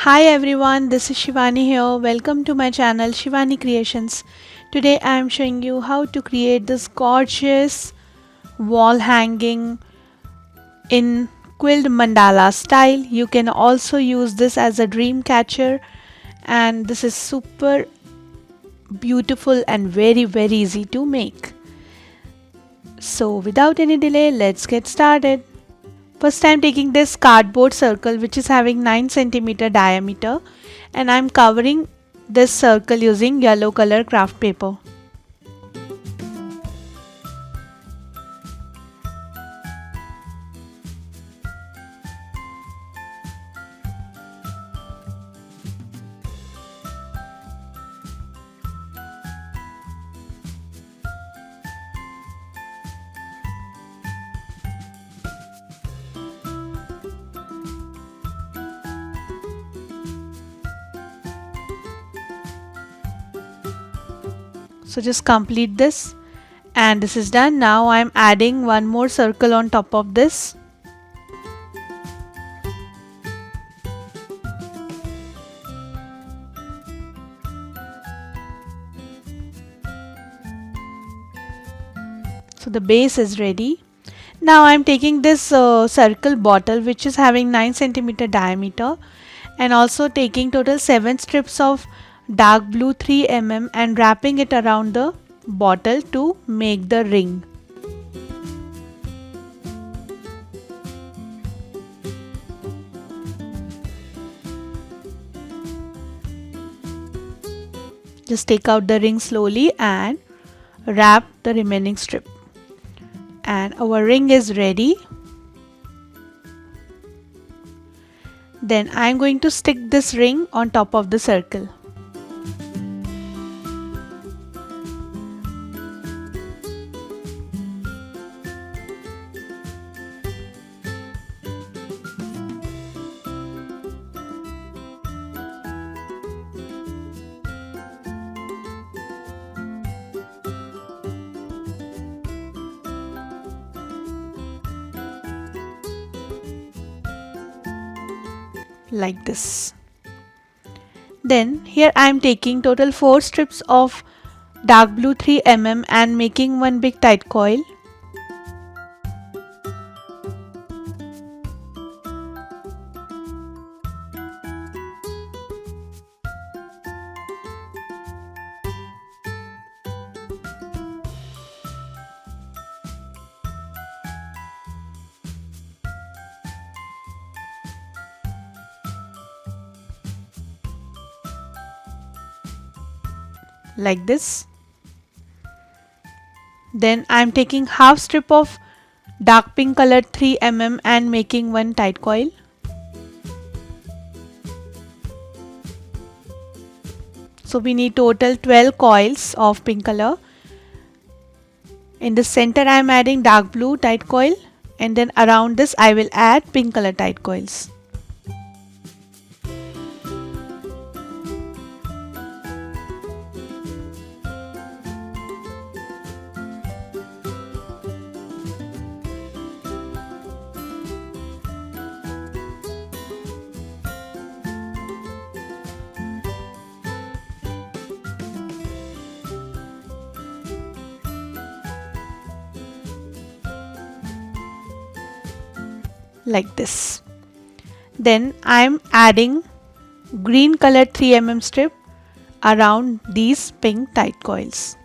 Hi everyone, this is Shivani here. Welcome to my channel Shivani Creations. Today I am showing you how to create this gorgeous wall hanging in quilled mandala style. You can also use this as a dream catcher, and this is super beautiful and very easy to make. So without any delay, let's get started. First I'm taking this cardboard circle which is having 9 centimeter diameter, and I'm covering this circle using yellow color craft paper. So just complete this, and this is done. Now I'm adding one more circle on top of this. So the base is ready. Now I'm taking this circle bottle which is having 9 centimeter diameter, and also taking total 7 strips of dark blue 3 mm and wrapping it around the bottle to make the ring. Just take out the ring slowly and wrap the remaining strip. And our ring is ready. Then I'm going to stick this ring on top of the circle. Like this. Then here I am taking total 4 strips of dark blue 3 mm and making one big tight coil. Like this. Then I am taking half strip of dark pink colored 3 mm and making one tight coil. So we need total 12 coils of pink color. In the center I am adding dark blue tight coil, and then around this I will add pink color tight coils. Like this. Then I am adding green colored 3 mm strip around these pink tight coils.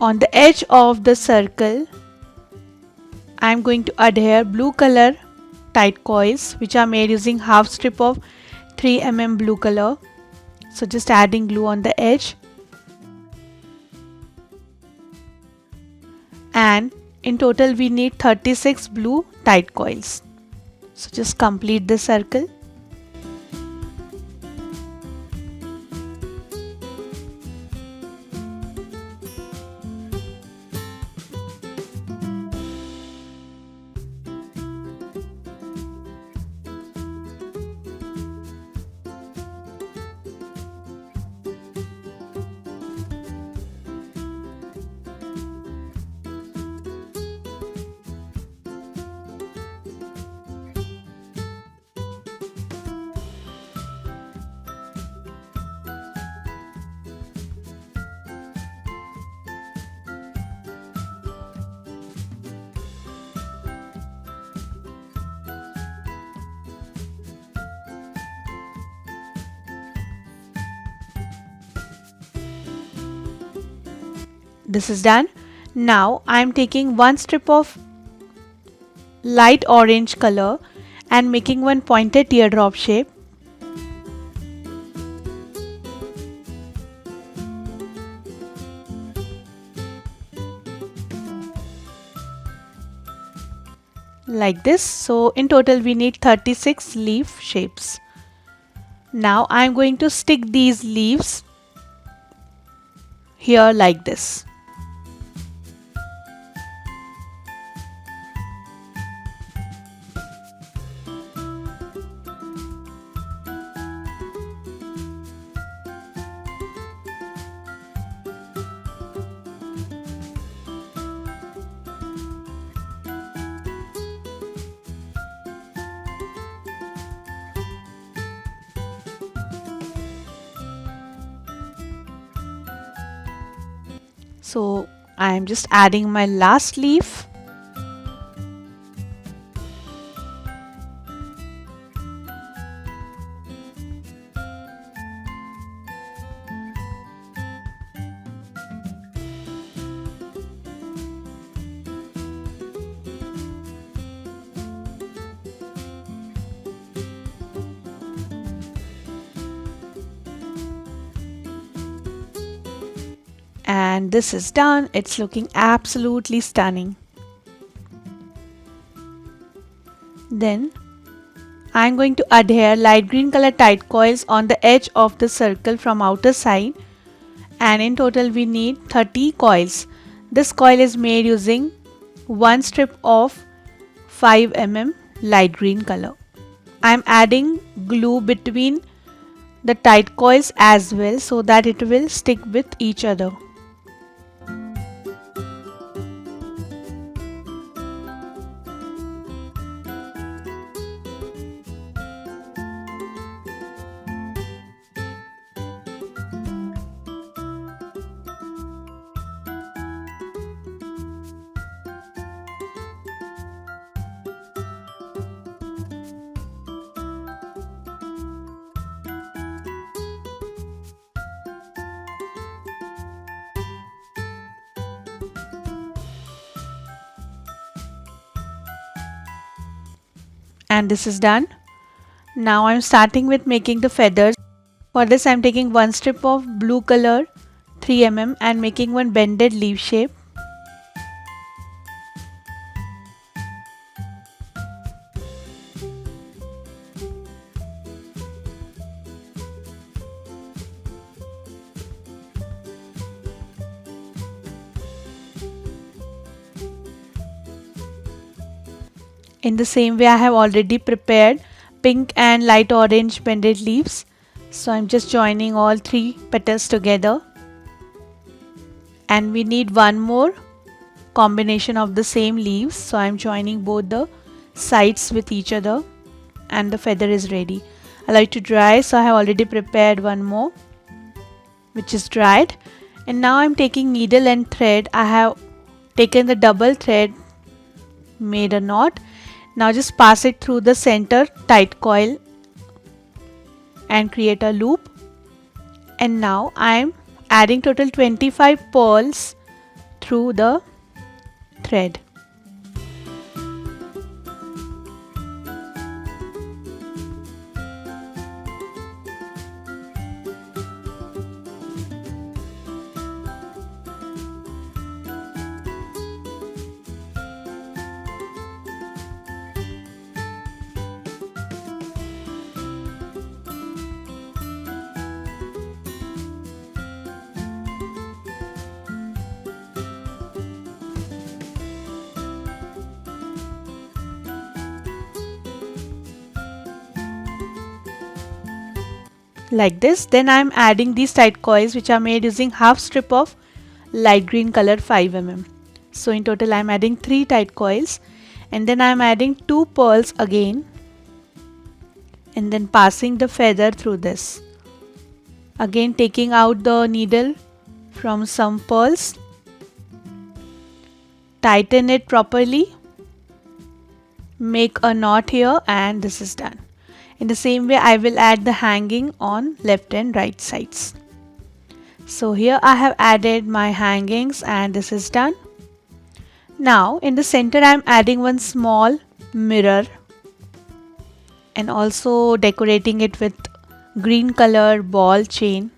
On the edge of the circle, I am going to adhere blue color tight coils which are made using half strip of 3 mm blue color. So just adding glue on the edge, and in total we need 36 blue tight coils. So just complete the circle. This is done. Now I am taking one strip of light orange color and making one pointed teardrop shape. Like this. So in total we need 36 leaf shapes. Now I am going to stick these leaves here like this. So I am just adding my last leaf. And this is done. It's looking absolutely stunning. Then I'm going to adhere light green color tight coils on the edge of the circle from outer side, and in total we need 30 coils. This coil is made using one strip of 5 mm light green color. I'm adding glue between the tight coils as well so that it will stick with each other. And this is done. Now I'm starting with making the feathers. For this I'm taking one strip of blue color 3 mm and making one bended leaf shape. In the same way I have already prepared pink and light orange bended leaves. So I'm just joining all 3 petals together. And we need one more combination of the same leaves. So I'm joining both the sides with each other and the feather is ready. Allow it to dry. So I have already prepared one more which is dried. And now I'm taking needle and thread. I have taken the double thread, made a knot. Now just pass it through the center tight coil and create a loop. And now I am adding total 25 pearls through the thread. Like this. Then I am adding these tight coils which are made using half strip of light green color 5 mm. So in total I am adding 3 tight coils, and then I am adding 2 pearls again, and then passing the feather through this. Again taking out the needle from some pearls, tighten it properly, make a knot here, and this is done. In the same way I will add the hanging on left and right sides. So here I have added my hangings and this is done. Now in the center I am adding one small mirror and also decorating it with green color ball chain.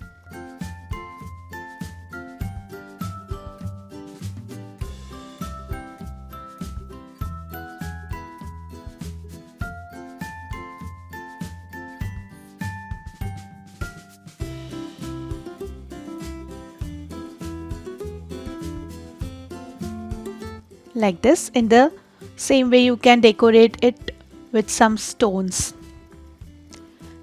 Like this. In the same way you can decorate it with some stones.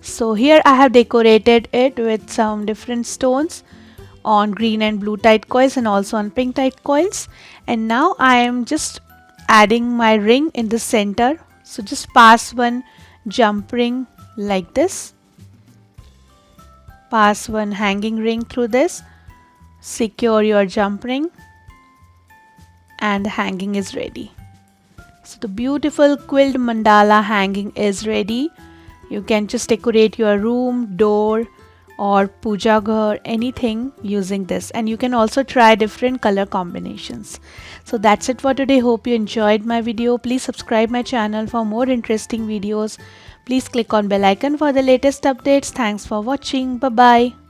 So here I have decorated it with some different stones on green and blue tight coils and also on pink tight coils. And now I am just adding my ring in the center. So just pass one jump ring like this. Pass one hanging ring through this. Secure your jump ring. And the hanging is ready. So the beautiful quilled mandala hanging is ready. You can just decorate your room, door or puja ghar, anything using this, and you can also try different color combinations. So that's it for today. Hope you enjoyed my video. Please subscribe my channel for more interesting videos. Please click on bell icon for the latest updates. Thanks for watching. Bye bye.